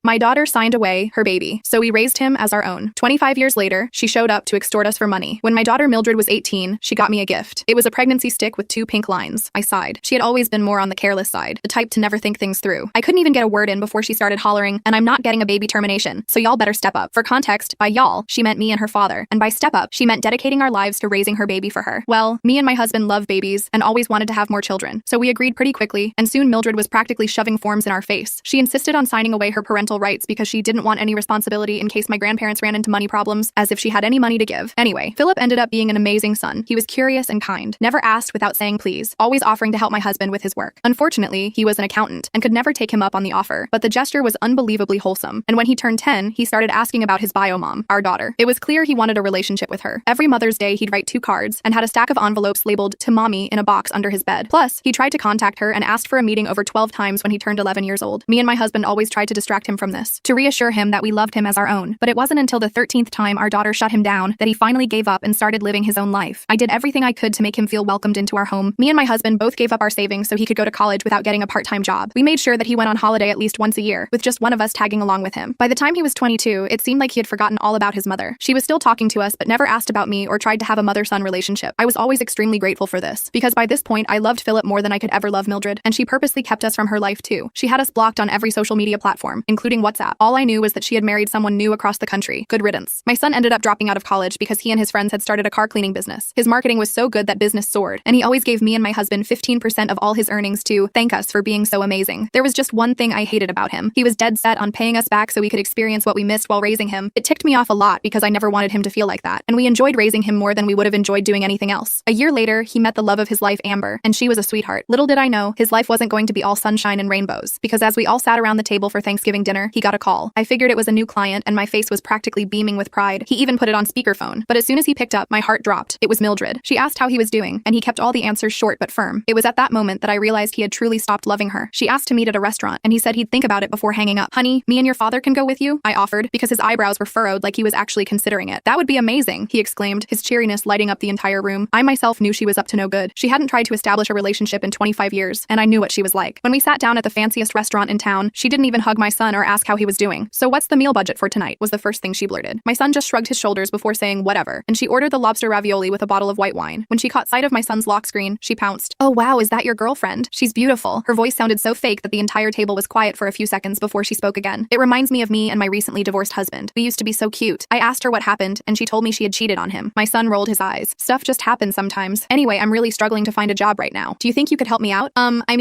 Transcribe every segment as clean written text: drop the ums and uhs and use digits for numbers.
My daughter signed away her baby, so we raised him as our own. 25 years later, she showed up to extort us for money. When my daughter Mildred was 18, she got me a gift. It was a pregnancy stick with 2 pink lines. I sighed. She had always been more on the careless side, the type to never think things through. I couldn't even get a word in before she started hollering, and I'm not getting a baby termination, so y'all better step up. For context, by y'all, she meant me and her father, and by step up, she meant dedicating our lives to raising her baby for her. Well, me and my husband love babies and always wanted to have more children, so we agreed pretty quickly, and soon Mildred was practically shoving forms in our face. She insisted on signing away her parental rights because she didn't want any responsibility in case my grandparents ran into money problems, as if she had any money to give. Anyway, Philip ended up being an amazing son. He was curious and kind, never asked without saying please, always offering to help my husband with his work. Unfortunately, he was an accountant and could never take him up on the offer, but the gesture was unbelievably wholesome, and when he turned 10, he started asking about his bio mom, our daughter. It was clear he wanted a relationship with her. Every Mother's Day, he'd write 2 cards and had a stack of envelopes labeled "to mommy" in a box under his bed. Plus, he tried to contact her and asked for a meeting over 12 times when he turned 11 years old. Me and my husband always tried to distract him from this, to reassure him that we loved him as our own. But it wasn't until the 13th time our daughter shut him down that he finally gave up and started living his own life. I did everything I could to make him feel welcomed into our home. Me and my husband both gave up our savings so he could go to college without getting a part-time job. We made sure that he went on holiday at least once a year, with just one of us tagging along with him. By the time he was 22, it seemed like he had forgotten all about his mother. She was still talking to us but never asked about me or tried to have a mother-son relationship. I was always extremely grateful for this, because by this point I loved Philip more than I could ever love Mildred, and she purposely kept us from her life too. She had us blocked on every social media platform, including WhatsApp. All I knew was that she had married someone new across the country. Good riddance. My son ended up dropping out of college because he and his friends had started a car cleaning business. His marketing was so good that business soared, and he always gave me and my husband 15% of all his earnings to thank us for being so amazing. There was just one thing I hated about him. He was dead set on paying us back so we could experience what we missed while raising him. It ticked me off a lot because I never wanted him to feel like that, and we enjoyed raising him more than we would have enjoyed doing anything else. A year later, he met the love of his life, Amber, and she was a sweetheart. Little did I know, his life wasn't going to be all sunshine and rainbows, because as we all sat around the table for Thanksgiving dinner, he got a call. I figured it was a new client, and my face was practically beaming with pride. He even put it on speakerphone, but as soon as he picked up, my heart dropped. It was Mildred. She asked how he was doing, and he kept all the answers short but firm. It was at that moment that I realized he had truly stopped loving her. She asked to meet at a restaurant, and he said he'd think about it before hanging up. Honey, me and your father can go with you? I offered, because his eyebrows were furrowed like he was actually considering it. That would be amazing, he exclaimed, his cheeriness lighting up the entire room. I myself knew she was up to no good. She hadn't tried to establish a relationship in 25 years, and I knew what she was like. When we sat down at the fanciest restaurant in town, she didn't even hug my son or ask how he was doing. So what's the meal budget for tonight? Was the first thing she blurted. My son just shrugged his shoulders before saying whatever, and she ordered the lobster ravioli with a bottle of white wine. When she caught sight of my son's lock screen, she pounced. Oh wow, is that your girlfriend? She's beautiful. Her voice sounded so fake that the entire table was quiet for a few seconds before she spoke again. It reminds me of me and my recently divorced husband. We used to be so cute. I asked her what happened, and she told me she had cheated on him. My son rolled his eyes. Stuff just happens sometimes. Anyway, I'm really struggling to find a job right now. Do you think you could help me out?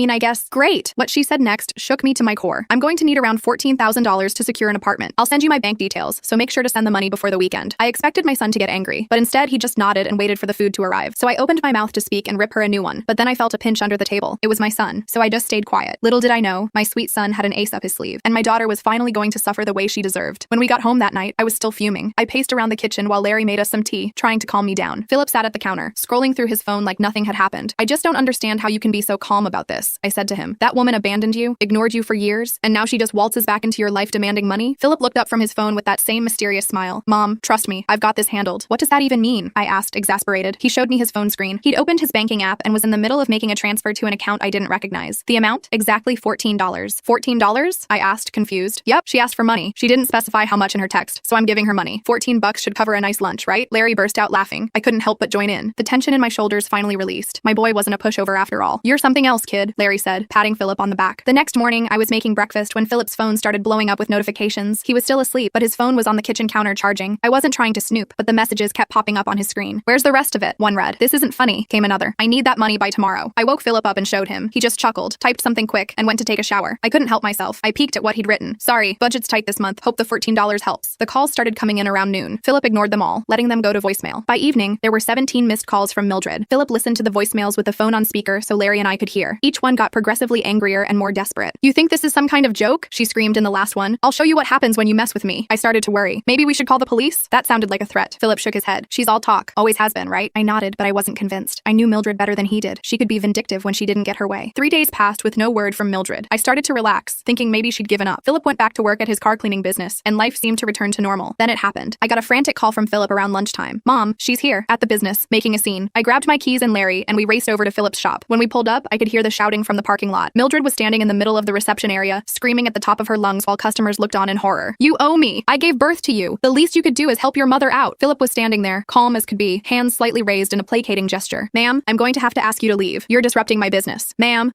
I guess. Great. What she said next shook me to my core. I'm going to need around $14,000 to secure an apartment. I'll send you my bank details, so make sure to send the money before the weekend. I expected my son to get angry, but instead he just nodded and waited for the food to arrive. So I opened my mouth to speak and rip her a new one, but then I felt a pinch under the table. It was my son, so I just stayed quiet. Little did I know, my sweet son had an ace up his sleeve, and my daughter was finally going to suffer the way she deserved. When we got home that night, I was still fuming. I paced around the kitchen while Larry made us some tea, trying to calm me down. Philip sat at the counter, scrolling through his phone like nothing had happened. I just don't understand how you can be so calm about this, I said to him. That woman abandoned you, ignored you for years, and now she just waltzes back into your life demanding money? Philip looked up from his phone with that same mysterious smile. Mom, trust me, I've got this handled. What does that even mean? I asked, exasperated. He showed me his phone screen. He'd opened his banking app and was in the middle of making a transfer to an account I didn't recognize. The amount? Exactly $14. $14? I asked, confused. Yep, she asked for money. She didn't specify how much in her text, so I'm giving her money. $14 should cover a nice lunch, right? Larry burst out laughing. I couldn't help but join in. The tension in my shoulders finally released. My boy wasn't a pushover after all. You're something else, kid, Larry said, patting Philip on the back. The next morning, I was making breakfast when Philip's phone started blowing up with notifications. He was still asleep, but his phone was on the kitchen counter charging. I wasn't trying to snoop, but the messages kept popping up on his screen. Where's the rest of it? One read. This isn't funny, came another. I need that money by tomorrow. I woke Philip up and showed him. He just chuckled, typed something quick, and went to take a shower. I couldn't help myself. I peeked at what he'd written. Sorry, budget's tight this month. Hope the $14 helps. The calls started coming in around noon. Philip ignored them all, letting them go to voicemail. By evening, there were 17 missed calls from Mildred. Philip listened to the voicemails with the phone on speaker so Larry and I could hear. Each one got progressively angrier and more desperate. You think this is some kind of joke? She screamed in the last one. I'll show you what happens when you mess with me. I started to worry. Maybe we should call the police? That sounded like a threat. Philip shook his head. She's all talk. Always has been, right? I nodded, but I wasn't convinced. I knew Mildred better than he did. She could be vindictive when she didn't get her way. 3 days passed with no word from Mildred. I started to relax, thinking maybe she'd given up. Philip went back to work at his car cleaning business, and life seemed to return to normal. Then it happened. I got a frantic call from Philip around lunchtime. Mom, she's here, at the business, making a scene. I grabbed my keys and Larry, and we raced over to Philip's shop. When we pulled up, I could hear the shouting from the parking lot. Mildred was standing in the middle of the reception area, screaming at the top of her lungs lungs while customers looked on in horror. You owe me. I gave birth to you. The least you could do is help your mother out. Philip was standing there, calm as could be, hands slightly raised in a placating gesture. Ma'am, I'm going to have to ask you to leave. You're disrupting my business. Ma'am,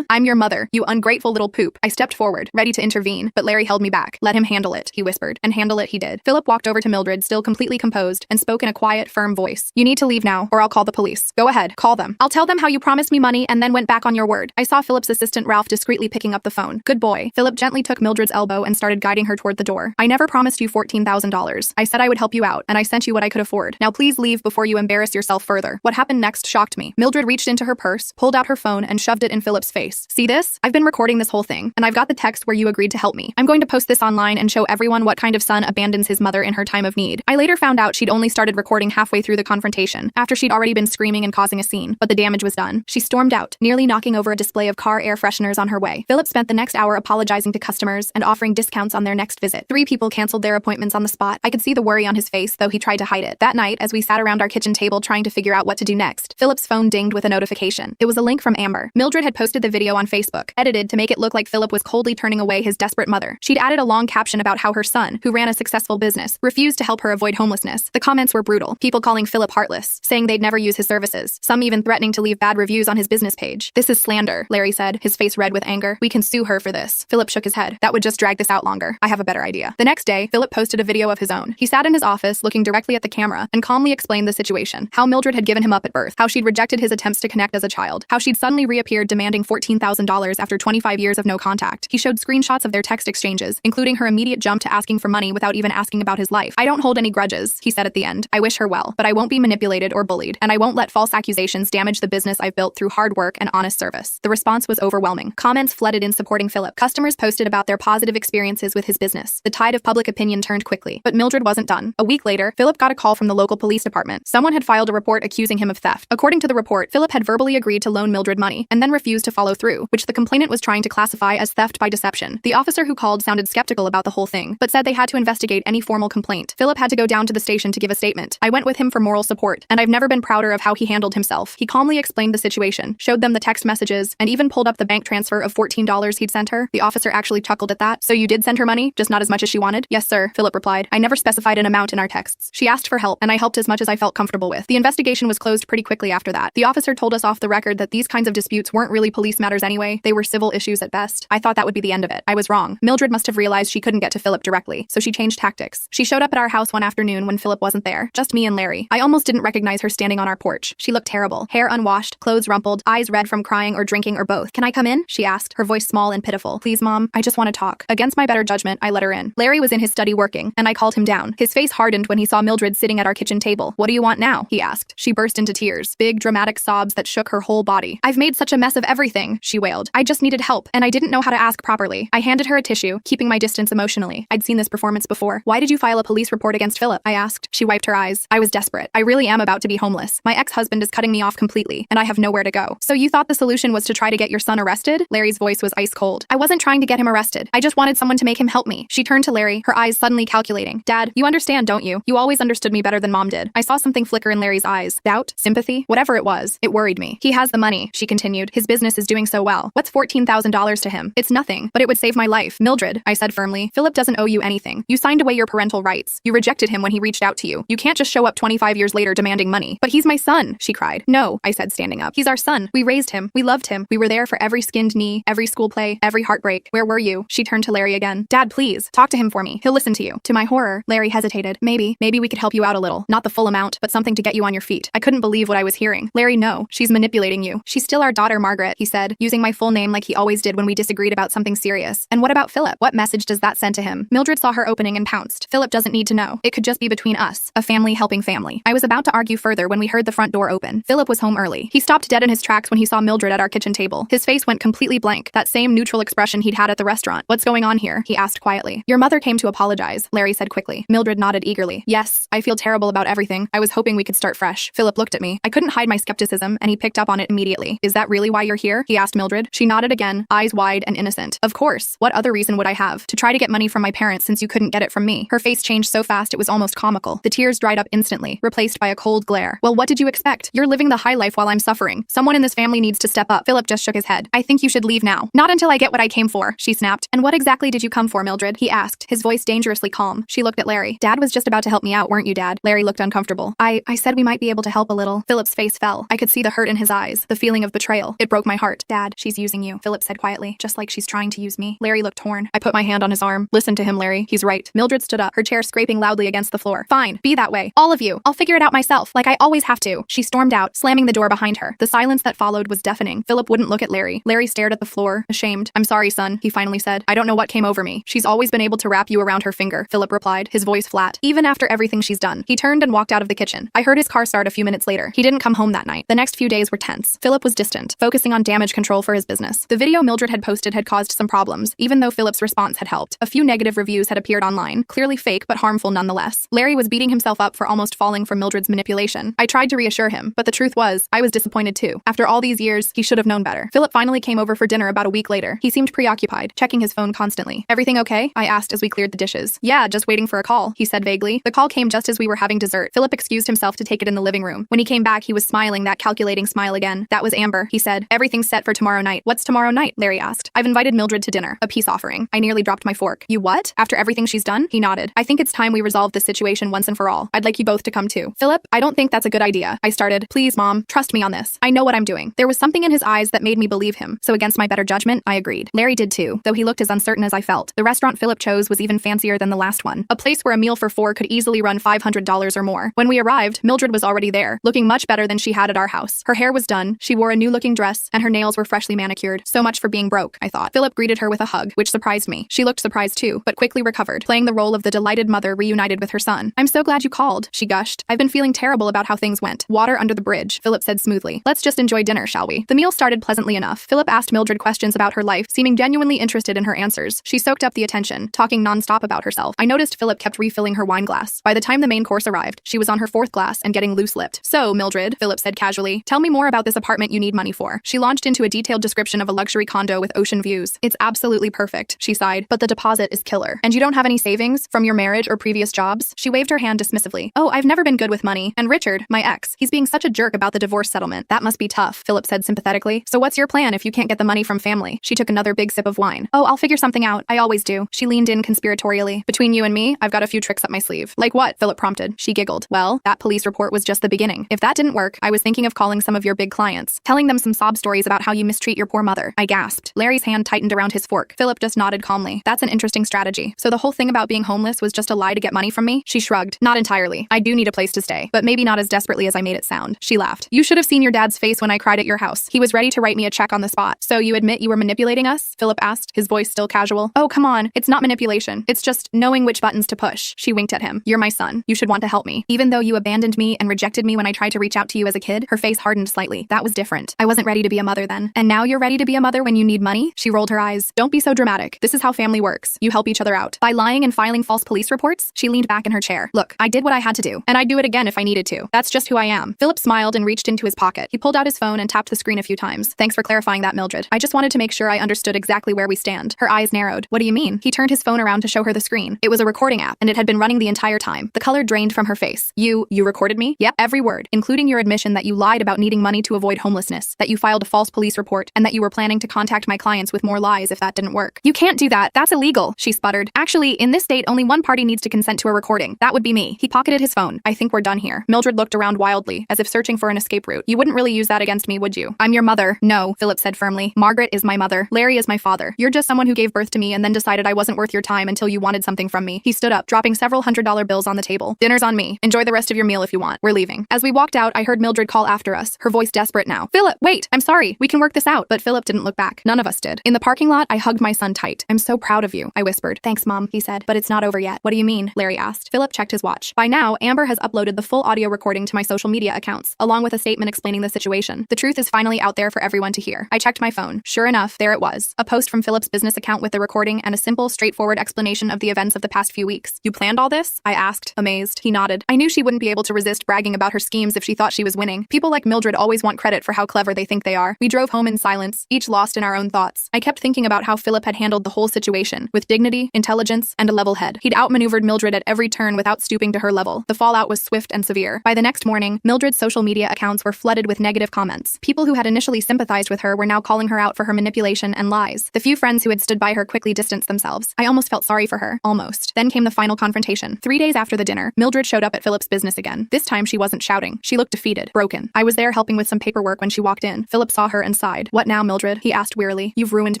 I'm your mother. You ungrateful little poop. I stepped forward, ready to intervene, but Larry held me back. Let him handle it, he whispered, and handle it he did. Philip walked over to Mildred, still completely composed, and spoke in a quiet, firm voice. You need to leave now, or I'll call the police. Go ahead, call them. I'll tell them how you promised me money and then went back on your word. I saw Philip's assistant Ralph discreetly picking up the phone. Good boy. Philip gently took Mildred's elbow and started guiding her toward the door. I never promised you $14,000. I said I would help you out, and I sent you what I could afford. Now please leave before you embarrass yourself further. What happened next shocked me. Mildred reached into her purse, pulled out her phone, and shoved it in Philip's face. See this? I've been recording this whole thing, and I've got the text where you agreed to help me. I'm going to post this online and show everyone what kind of son abandons his mother in her time of need. I later found out she'd only started recording halfway through the confrontation, after she'd already been screaming and causing a scene, but the damage was done. She stormed out, nearly knocking over a display of car air fresheners on her way. Philip spent the next hour apologizing to customers and offering discounts on their next visit. 3 people canceled their appointments on the spot. I could see the worry on his face, though he tried to hide it. That night, as we sat around our kitchen table trying to figure out what to do next, Philip's phone dinged with a notification. It was a link from Amber. Mildred had posted the video on Facebook, edited to make it look like Philip was coldly turning away his desperate mother. She'd added a long caption about how her son, who ran a successful business, refused to help her avoid homelessness. The comments were brutal. People calling Philip heartless, saying they'd never use his services. Some even threatening to leave bad reviews on his business page. This is slander, Larry said, his face red with anger. We can sue her for this. Philip shook his head. That would just drag this out longer. I have a better idea. The next day, Philip posted a video of his own. He sat in his office, looking directly at the camera, and calmly explained the situation. How Mildred had given him up at birth. How she'd rejected his attempts to connect as a child. How she'd suddenly reappeared demanding $14,000 after 25 years of no contact. He showed screenshots of their text exchanges, including her immediate jump to asking for money without even asking about his life. I don't hold any grudges, he said at the end. I wish her well, but I won't be manipulated or bullied, and I won't let false accusations damage the business I've built through hard work and honest service. The response was overwhelming. Comments flooded in supporting Philip. Customers posted about their positive experiences with his business. The tide of public opinion turned quickly, but Mildred wasn't done. A week later, Philip got a call from the local police department. Someone had filed a report accusing him of theft. According to the report, Philip had verbally agreed to loan Mildred money and then refused to follow through, which the complainant was trying to classify as theft by deception. The officer who called sounded skeptical about the whole thing, but said they had to investigate any formal complaint. Philip had to go down to the station to give a statement. I went with him for moral support, and I've never been prouder of how he handled himself. He calmly explained the situation, showed them the text messages, and even pulled up the bank transfer of $14 he'd sent her. The officer actually chuckled at that. So you did send her money, just not as much as she wanted? Yes, sir, Philip replied. I never specified an amount in our texts. She asked for help, and I helped as much as I felt comfortable with. The investigation was closed pretty quickly after that. The officer told us off the record that these kinds of disputes weren't really police matters anyway. They were civil issues at best. I thought that would be the end of it. I was wrong. Mildred must have realized she couldn't get to Philip directly, so she changed tactics. She showed up at our house one afternoon when Philip wasn't there. Just me and Larry. I almost didn't recognize her standing on our porch. She looked terrible. Hair unwashed, clothes rumpled, eyes red from crying or drinking or both. Can I come in? She asked, her voice small and pitiful. Please, Mom. I just want to talk. Against my better judgment, I let her in. Larry was in his study working, and I called him down. His face hardened when he saw Mildred sitting at our kitchen table. What do you want now? He asked. She burst into tears, big dramatic sobs that shook her whole body. I've made such a mess of everything, she wailed. I just needed help, and I didn't know how to ask properly. I handed her a tissue, keeping my distance emotionally. I'd seen this performance before. Why did you file a police report against Philip? I asked. She wiped her eyes. I was desperate. I really am about to be homeless. My ex-husband is cutting me off completely, and I have nowhere to go. So you thought the solution was to try to get your son arrested? Larry's voice was ice cold. I wasn't trying to get him arrested. I just wanted someone to make him help me. She turned to Larry, her eyes suddenly calculating. Dad, you understand, don't you? You always understood me better than Mom did. I saw something flicker in Larry's eyes. Doubt? Sympathy? Whatever it was, it worried me. He has the money, she continued. His business is doing so well. What's $14,000 to him? It's nothing, but it would save my life. Mildred, I said firmly, Philip doesn't owe you anything. You signed away your parental rights. You rejected him when he reached out to you. You can't just show up 25 years later demanding money. But he's my son, she cried. No, I said, standing up. He's our son. We raised him. We loved him. We were there for every skinned knee, every school play, every heartbreak. Where were you? She turned to Larry again. Dad, please, talk to him for me. He'll listen to you. To my horror, Larry hesitated. Maybe we could help you out a little. Not the full amount, but something to get you on your feet. I couldn't believe what I was hearing. Larry, no. She's manipulating you. She's still our daughter, Margaret, he said, using my full name like he always did when we disagreed about something serious. And what about Philip? What message does that send to him? Mildred saw her opening and pounced. Philip doesn't need to know. It could just be between us. A family helping family. I was about to argue further when we heard the front door open. Philip was home early. He stopped dead in his tracks when he saw Mildred at our kitchen table. His face went completely blank, that same neutral expression he'd had at the restaurant. What's going on here? He asked quietly. Your mother came to apologize, Larry said quickly. Mildred nodded eagerly. Yes, I feel terrible about everything. I was hoping we could start fresh. Philip looked at me. I couldn't hide my skepticism, and he picked up on it immediately. Is that really why you're here? He asked Mildred. She nodded again, eyes wide and innocent. Of course. What other reason would I have? To try to get money from my parents since you couldn't get it from me. Her face changed so fast it was almost comical. The tears dried up instantly, replaced by a cold glare. Well, what did you expect? You're living the high life while I'm suffering. Someone in this family needs to step up. Philip just shook his head. I think you should leave now. Not until I get what I came for, she snapped. And what what exactly did you come for, Mildred? He asked, his voice dangerously calm. She looked at Larry. Dad was just about to help me out, weren't you, Dad? Larry looked uncomfortable. I said we might be able to help a little. Philip's face fell. I could see the hurt in his eyes, the feeling of betrayal. It broke my heart. Dad, she's using you, Philip said quietly, just like she's trying to use me. Larry looked torn. I put my hand on his arm. Listen to him, Larry. He's right. Mildred stood up, her chair scraping loudly against the floor. Fine, be that way. All of you. I'll figure it out myself, like I always have to. She stormed out, slamming the door behind her. The silence that followed was deafening. Philip wouldn't look at Larry. Larry stared at the floor, ashamed. I'm sorry, son, he finally said. I don't know what came over me. She's always been able to wrap you around her finger, Philip replied, his voice flat. Even after everything she's done. He turned and walked out of the kitchen. I heard his car start a few minutes later. He didn't come home that night. The next few days were tense. Philip was distant, focusing on damage control for his business. The video Mildred had posted had caused some problems, even though Philip's response had helped. A few negative reviews had appeared online, clearly fake but harmful nonetheless. Larry was beating himself up for almost falling for Mildred's manipulation. I tried to reassure him, but the truth was, I was disappointed too. After all these years, he should have known better. Philip finally came over for dinner about a week later. He seemed preoccupied, checking his phone constantly. Everything okay? I asked as we cleared the dishes. Yeah, just waiting for a call, he said vaguely. The call came just as we were having dessert. Philip excused himself to take it in the living room. When he came back, he was smiling that calculating smile again. That was Amber, he said. Everything's set for tomorrow night. What's tomorrow night? Larry asked. I've invited Mildred to dinner, a peace offering. I nearly dropped my fork. You what? After everything she's done? He nodded. I think it's time we resolve this situation once and for all. I'd like you both to come too. Philip, I don't think that's a good idea. I started. Please, Mom, trust me on this. I know what I'm doing. There was something in his eyes that made me believe him, so against my better judgment, I agreed. Larry did too, though he looked as uncertain as I felt. The restaurant Philip chose was even fancier than the last one, a place where a meal for four could easily run $500 or more. When we arrived, Mildred was already there, looking much better than she had at our house. Her hair was done, she wore a new-looking dress, and her nails were freshly manicured. So much for being broke, I thought. Philip greeted her with a hug, which surprised me. She looked surprised too, but quickly recovered, playing the role of the delighted mother reunited with her son. I'm so glad you called, she gushed. I've been feeling terrible about how things went. Water under the bridge, Philip said smoothly. Let's just enjoy dinner, shall we? The meal started pleasantly enough. Philip asked Mildred questions about her life, seeming genuinely interested in her answers. She soaked up the attention, talking non-stop about herself. I noticed Philip kept refilling her wine glass. By the time the main course arrived, she was on her fourth glass and getting loose-lipped. So, Mildred, Philip said casually, tell me more about this apartment you need money for. She launched into a detailed description of a luxury condo with ocean views. It's absolutely perfect, she sighed, but the deposit is killer. And you don't have any savings from your marriage or previous jobs? She waved her hand dismissively. Oh, I've never been good with money. And Richard, my ex, he's being such a jerk about the divorce settlement. That must be tough, Philip said sympathetically. So what's your plan if you can't get the money from family? She took another big sip of wine. Oh, I'll figure something out. I always do. She leaned in conspiratorially. Between you and me, I've got a few tricks up my sleeve. Like what? Philip prompted. She giggled. Well, that police report was just the beginning. If that didn't work, I was thinking of calling some of your big clients, telling them some sob stories about how you mistreat your poor mother. I gasped. Larry's hand tightened around his fork. Philip just nodded calmly. That's an interesting strategy. So the whole thing about being homeless was just a lie to get money from me? She shrugged. Not entirely. I do need a place to stay, but maybe not as desperately as I made it sound. She laughed. You should have seen your dad's face when I cried at your house. He was ready to write me a check on the spot. So you admit you were manipulating us? Philip asked, his voice still casual. Oh, come on. It's not manipulation. It's just knowing which buttons to push. She winked at him. You're my son. You should want to help me. Even though you abandoned me and rejected me when I tried to reach out to you as a kid, her face hardened slightly. That was different. I wasn't ready to be a mother then. And now you're ready to be a mother when you need money? She rolled her eyes. Don't be so dramatic. This is how family works. You help each other out. By lying and filing false police reports? She leaned back in her chair. Look, I did what I had to do, and I'd do it again if I needed to. That's just who I am. Philip smiled and reached into his pocket. He pulled out his phone and tapped the screen a few times. Thanks for clarifying that, Mildred. I just wanted to make sure I understood exactly where we stand. Her eyes narrowed. What do you mean? He turned his phone around to show her the screen. It was a recording app, and it had been running the entire time. The color drained from her face. You recorded me? Yep, every word, including your admission that you lied about needing money to avoid homelessness, that you filed a false police report, and that you were planning to contact my clients with more lies if that didn't work. You can't do that. That's illegal, she sputtered. Actually, in this state, only one party needs to consent to a recording. That would be me. He pocketed his phone. I think we're done here. Mildred looked around wildly, as if searching for an escape route. You wouldn't really use that against me, would you? I'm your mother. No, Philip said firmly. Margaret is my mother. Larry is my father. You're just someone who gave birth to me and then decided I wasn't worth your time until you wanted something from me. He stood up, dropping several $100 bills on the table. Dinner's on me. Enjoy the rest of your meal if you want. We're leaving. As we walked out, I heard Mildred call after us, her voice desperate now. Philip, wait! I'm sorry. We can work this out. But Philip didn't look back. None of us did. In the parking lot, I hugged my son tight. I'm so proud of you, I whispered. Thanks, Mom, he said. But it's not over yet. What do you mean? Larry asked. Philip checked his watch. By now, Amber has uploaded the full audio recording to my social media accounts, along with a statement explaining the situation. The truth is finally out there for everyone to hear. I checked my phone. Sure enough, there it was. A post from Philip's business account with the recording and a simple, straightforward explanation of the events of the past few weeks. You planned all this? I asked, amazed. He nodded. I knew she wouldn't be able to resist bragging about her schemes if she thought she was winning. People like Mildred always want credit for how clever they think they are. We drove home in silence, each lost in our own thoughts. I kept thinking about how Philip had handled the whole situation, with dignity, intelligence, and a level head. He'd outmaneuvered Mildred at every turn without stooping to her level. The fallout was swift and severe. By the next morning, Mildred's social media accounts were flooded with negative comments. People who had initially sympathized with her were now calling her out for her manipulation and lies. The few friends who had stood stood by her quickly distanced themselves. I almost felt sorry for her. Almost. Then came the final confrontation. 3 days after the dinner, Mildred showed up at Philip's business again. This time she wasn't shouting. She looked defeated, broken. I was there helping with some paperwork when she walked in. Philip saw her and sighed. "What now, Mildred?" he asked wearily. "You've ruined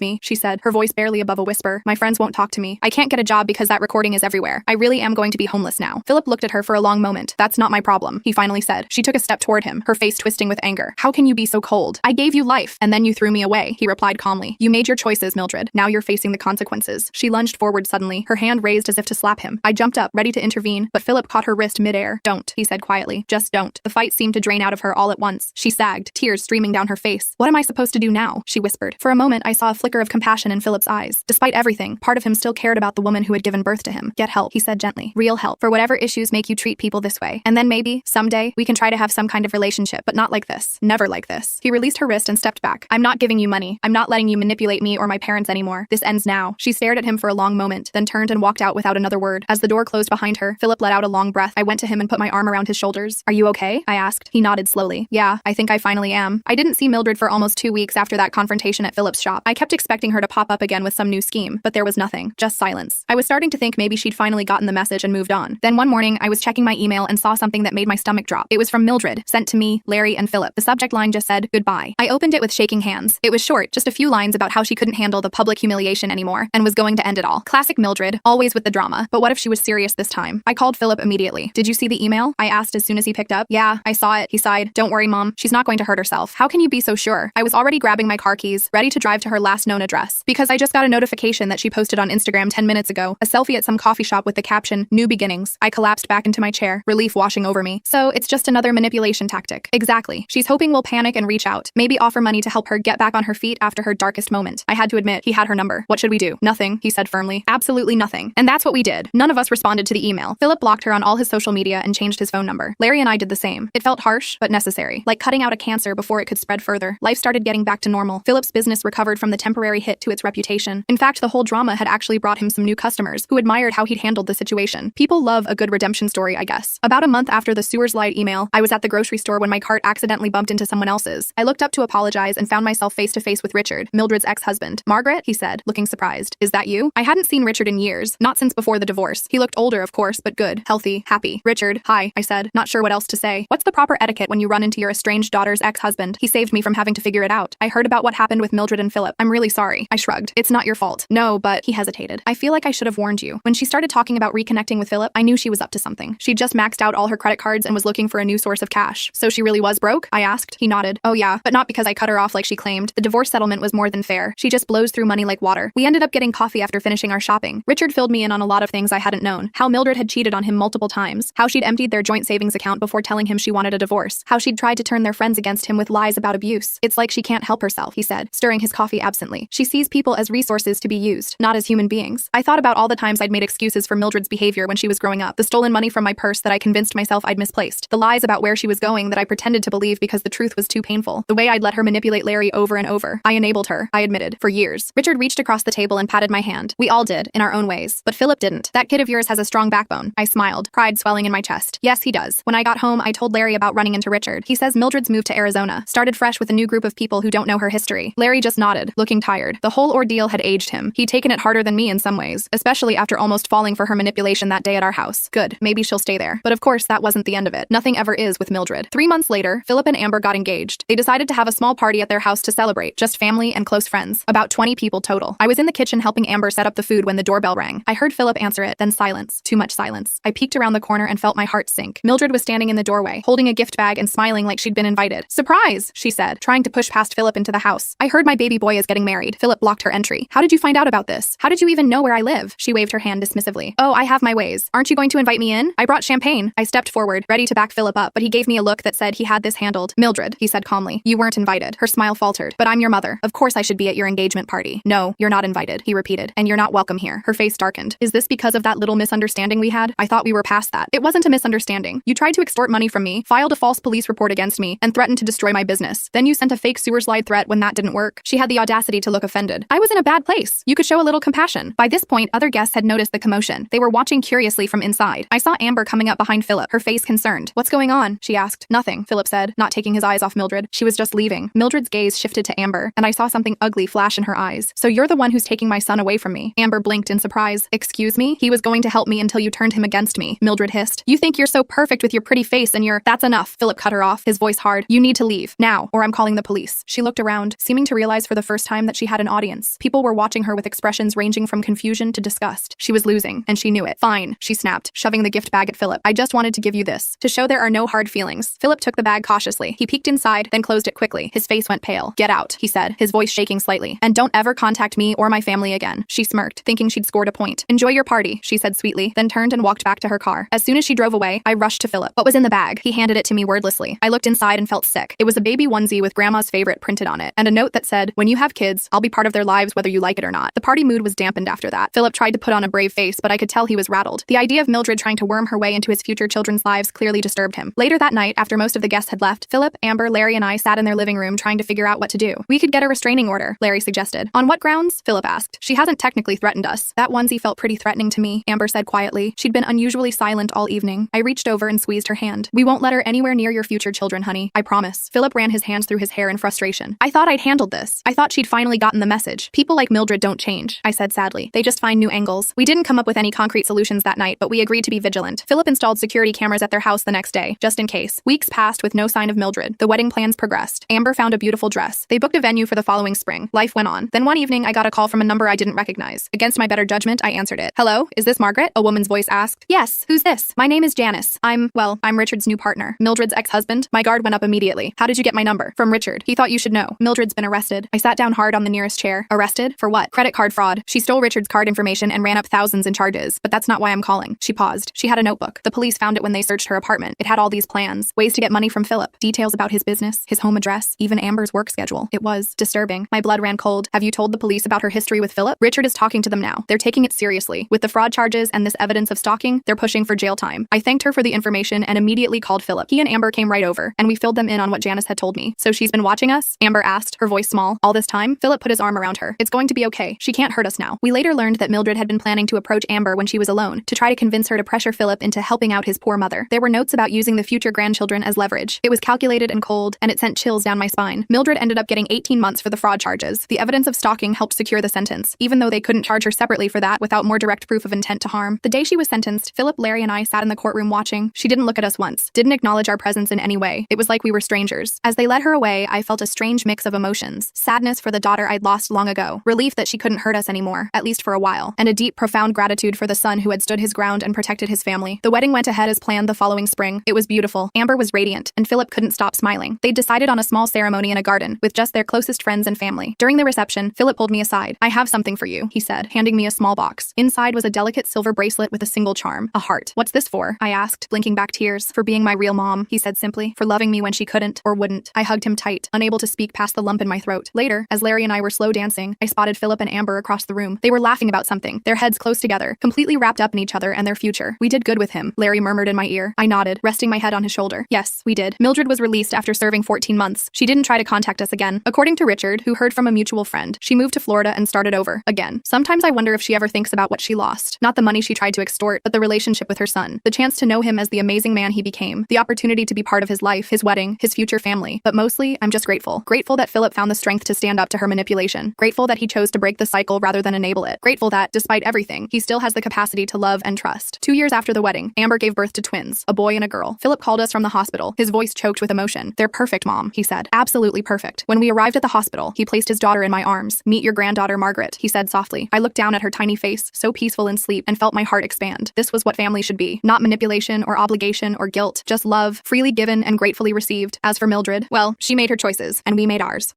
me," she said, her voice barely above a whisper. "My friends won't talk to me. I can't get a job because that recording is everywhere. I really am going to be homeless now." Philip looked at her for a long moment. "That's not my problem," he finally said. She took a step toward him, her face twisting with anger. "How can you be so cold? I gave you life, and then you threw me away," he replied calmly. "You made your choices, Mildred. Now you're facing the consequences." She lunged forward suddenly, her hand raised as if to slap him. I jumped up, ready to intervene, but Philip caught her wrist midair. "Don't," he said quietly. "Just don't." The fight seemed to drain out of her all at once. She sagged, tears streaming down her face. "What am I supposed to do now?" she whispered. For a moment, I saw a flicker of compassion in Philip's eyes. Despite everything, part of him still cared about the woman who had given birth to him. "Get help," he said gently. "Real help. For whatever issues make you treat people this way. And then maybe, someday, we can try to have some kind of relationship, but not like this. Never like this." He released her wrist and stepped back. "I'm not giving you money. I'm not letting you manipulate me or my parents anymore. This ends now." She stared at him for a long moment, then turned and walked out without another word. As the door closed behind her, Philip let out a long breath. I went to him and put my arm around his shoulders. "Are you okay?" I asked. He nodded slowly. "Yeah, I think I finally am." I didn't see Mildred for almost 2 weeks after that confrontation at Philip's shop. I kept expecting her to pop up again with some new scheme, but there was nothing. Just silence. I was starting to think maybe she'd finally gotten the message and moved on. Then one morning, I was checking my email and saw something that made my stomach drop. It was from Mildred, sent to me, Larry, and Philip. The subject line just said, "Goodbye." I opened it with shaking hands. It was short, just a few lines about how she couldn't handle the public humiliation anymore and was going to end it all. Classic Mildred, always with the drama. But what if she was serious this time? I called Philip immediately. "Did you see the email?" I asked as soon as he picked up. "Yeah, I saw it," he sighed. "Don't worry, Mom. She's not going to hurt herself." "How can you be so sure?" I was already grabbing my car keys, ready to drive to her last known address, because I just got a notification that she posted on Instagram 10 minutes ago, a selfie at some coffee shop with the caption, "New beginnings." I collapsed back into my chair, relief washing over me. So it's just another manipulation tactic. Exactly. She's hoping we'll panic and reach out, maybe offer money to help her get back on her feet after her darkest moment. I had to admit, he had her number. "What should we do?" "Nothing," he said firmly. "Absolutely nothing." And that's what we did. None of us responded to the email. Philip blocked her on all his social media and changed his phone number. Larry and I did the same. It felt harsh, but necessary, like cutting out a cancer before it could spread further. Life started getting back to normal. Philip's business recovered from the temporary hit to its reputation. In fact, the whole drama had actually brought him some new customers who admired how he'd handled the situation. People love a good redemption story, I guess. About a month after the sewer slide email, I was at the grocery store when my cart accidentally bumped into someone else's. I looked up to apologize and found myself face to face with Richard, Mildred's ex-husband. "Margaret," he said, looking surprised. "Is that you?" I hadn't seen Richard in years, not since before the divorce. He looked older, of course, but good, healthy, happy. "Richard, hi," I said, not sure what else to say. "What's the proper etiquette when you run into your estranged daughter's ex-husband?" He saved me from having to figure it out. "I heard about what happened with Mildred and Philip. I'm really sorry." I shrugged. "It's not your fault." "No, but," he hesitated. "I feel like I should have warned you." When she started talking about reconnecting with Philip, I knew she was up to something. She'd just maxed out all her credit cards and was looking for a new source of cash. "So she really was broke?" I asked. He nodded. "Oh yeah, but not because I cut her off like she claimed. The divorce settlement was more than fair. She just blows through money like water." We ended up getting coffee after finishing our shopping. Richard filled me in on a lot of things I hadn't known. How Mildred had cheated on him multiple times. How she'd emptied their joint savings account before telling him she wanted a divorce. How she'd tried to turn their friends against him with lies about abuse. "It's like she can't help herself," he said, stirring his coffee absently. "She sees people as resources to be used, not as human beings." I thought about all the times I'd made excuses for Mildred's behavior when she was growing up. The stolen money from my purse that I convinced myself I'd misplaced. The lies about where she was going that I pretended to believe because the truth was too painful. The way I'd let her manipulate Larry over and over. I enabled her, I admitted, for years. Richard reached across the table and patted my hand. We all did, in our own ways. But Philip didn't. "That kid of yours has a strong backbone." I smiled, pride swelling in my chest. "Yes, he does." When I got home, I told Larry about running into Richard. He says Mildred's moved to Arizona, started fresh with a new group of people who don't know her history. Larry just nodded, looking tired. The whole ordeal had aged him. He'd taken it harder than me in some ways, especially after almost falling for her manipulation that day at our house. Good, maybe she'll stay there. But of course, that wasn't the end of it. Nothing ever is with Mildred. 3 months later, Philip and Amber got engaged. They decided to have a small party at their house to celebrate, just family and close friends. About 20 people total. I was in the kitchen helping Amber set up the food when the doorbell rang. I heard Philip answer it, then silence. Too much silence. I peeked around the corner and felt my heart sink. Mildred was standing in the doorway, holding a gift bag and smiling like she'd been invited. "Surprise!" she said, trying to push past Philip into the house. "I heard my baby boy is getting married." Philip blocked her entry. "How did you find out about this? How did you even know where I live?" She waved her hand dismissively. "Oh, I have my ways. Aren't you going to invite me in? I brought champagne." I stepped forward, ready to back Philip up, but he gave me a look that said he had this handled. "Mildred," he said calmly, "you weren't invited." Her smile faltered. "But I'm your mother. Of course I should be at your engagement party." "No, you're not invited," he repeated, "and you're not welcome here." Her face darkened. "Is this because of that little misunderstanding we had? I thought we were past that." "It wasn't a misunderstanding. You tried to extort money from me, filed a false police report against me, and threatened to destroy my business. Then you sent a fake sewer slide threat when that didn't work." She had the audacity to look offended. "I was in a bad place. You could show a little compassion." By this point, other guests had noticed the commotion. They were watching curiously from inside. I saw Amber coming up behind Philip, her face concerned. "What's going on?" she asked. "Nothing," Philip said, not taking his eyes off Mildred. "She was just leaving." Mildred's gaze shifted to Amber, and I saw something ugly flash in her eyes. "So you're You're the one who's taking my son away from me. Amber blinked in surprise. Excuse me? He was going to help me until you turned him against me, Mildred hissed. You think you're so perfect with your pretty face and That's enough. Philip cut her off, his voice hard. You need to leave. Now, or I'm calling the police. She looked around, seeming to realize for the first time that she had an audience. People were watching her with expressions ranging from confusion to disgust. She was losing, and she knew it. Fine, she snapped, shoving the gift bag at Philip. I just wanted to give you this, to show there are no hard feelings. Philip took the bag cautiously. He peeked inside, then closed it quickly. His face went pale. Get out, he said, his voice shaking slightly. And don't ever contact me or my family again. She smirked, thinking she'd scored a point. Enjoy your party, she said sweetly, then turned and walked back to her car. As soon as she drove away, I rushed to Philip. What was in the bag? He handed it to me wordlessly. I looked inside and felt sick. It was a baby onesie with grandma's favorite printed on it, and a note that said, when you have kids, I'll be part of their lives whether you like it or not. The party mood was dampened after that. Philip tried to put on a brave face, but I could tell he was rattled. The idea of Mildred trying to worm her way into his future children's lives clearly disturbed him. Later that night, after most of the guests had left, Philip, Amber, Larry, and I sat in their living room trying to figure out what to do. We could get a restraining order, Larry suggested. On what grounds? Philip asked. She hasn't technically threatened us. That onesie felt pretty threatening to me, Amber said quietly. She'd been unusually silent all evening. I reached over and squeezed her hand. We won't let her anywhere near your future children, honey. I promise. Philip ran his hands through his hair in frustration. I thought I'd handled this. I thought she'd finally gotten the message. People like Mildred don't change, I said sadly. They just find new angles. We didn't come up with any concrete solutions that night, but we agreed to be vigilant. Philip installed security cameras at their house the next day, just in case. Weeks passed with no sign of Mildred. The wedding plans progressed. Amber found a beautiful dress. They booked a venue for the following spring. Life went on. Then one evening, I got a call from a number I didn't recognize. Against my better judgment, I answered it. Hello, is this Margaret? A woman's voice asked. Yes, who's this? My name is Janice. I'm Richard's new partner. Mildred's ex-husband. My guard went up immediately. How did you get my number? From Richard. He thought you should know. Mildred's been arrested. I sat down hard on the nearest chair. Arrested? For what? Credit card fraud. She stole Richard's card information and ran up thousands in charges. But that's not why I'm calling. She paused. She had a notebook. The police found it when they searched her apartment. It had all these plans. Ways to get money from Philip. Details about his business, his home address, even Amber's work schedule. It was disturbing. My blood ran cold. Have you told the police about her history with Philip? Richard is talking to them now. They're taking it seriously. With the fraud charges and this evidence of stalking, they're pushing for jail time. I thanked her for the information and immediately called Philip. He and Amber came right over, and we filled them in on what Janice had told me. So she's been watching us? Amber asked, her voice small. All this time? Philip put his arm around her. It's going to be okay. She can't hurt us now. We later learned that Mildred had been planning to approach Amber when she was alone, to try to convince her to pressure Philip into helping out his poor mother. There were notes about using the future grandchildren as leverage. It was calculated and cold, and it sent chills down my spine. Mildred ended up getting 18 months for the fraud charges. The evidence of stalking helped secure the sentence, even though they couldn't charge her separately for that without more direct proof of intent to harm. The day she was sentenced, Philip, Larry, and I sat in the courtroom watching. She didn't look at us once, didn't acknowledge our presence in any way. It was like we were strangers. As they led her away, I felt a strange mix of emotions. Sadness for the daughter I'd lost long ago, relief that she couldn't hurt us anymore, at least for a while, and a deep, profound gratitude for the son who had stood his ground and protected his family. The wedding went ahead as planned the following spring. It was beautiful. Amber was radiant, and Philip couldn't stop smiling. They'd decided on a small ceremony in a garden, with just their closest friends and family. During the reception, Philip pulled me aside. I have something for you, he said, handing me a small box. Inside was a delicate silver bracelet with a single charm, a heart. What's this for? I asked, blinking back tears. For being my real mom, he said simply. For loving me when she couldn't, or wouldn't. I hugged him tight, unable to speak past the lump in my throat. Later, as Larry and I were slow dancing, I spotted Philip and Amber across the room. They were laughing about something, their heads close together, completely wrapped up in each other and their future. We did good with him, Larry murmured in my ear. I nodded, resting my head on his shoulder. Yes, we did. Mildred was released after serving 14 months. She didn't try to contact us again. According to Richard, who heard from a mutual friend, she moved to Florida and started over, again. Sometimes I wonder if she ever thinks about what she lost. Not the money she tried to extort, but the relationship with her son. The chance to know him as the amazing man he became. The opportunity to be part of his life, his wedding, his future family. But mostly, I'm just grateful. Grateful that Philip found the strength to stand up to her manipulation. Grateful that he chose to break the cycle rather than enable it. Grateful that, despite everything, he still has the capacity to love and trust. 2 years after the wedding, Amber gave birth to twins, a boy and a girl. Philip called us from the hospital, his voice choked with emotion. They're perfect, Mom, he said. Absolutely perfect. When we arrived at the hospital, he placed his daughter in my arms. Meet your granddaughter, Margaret, he said softly. I looked down at her tiny face, so peaceful in sleep, and felt my heart expand. This was what family should be. Not manipulation or obligation or guilt, just love, freely given and gratefully received. As for Mildred, well, she made her choices, and we made ours.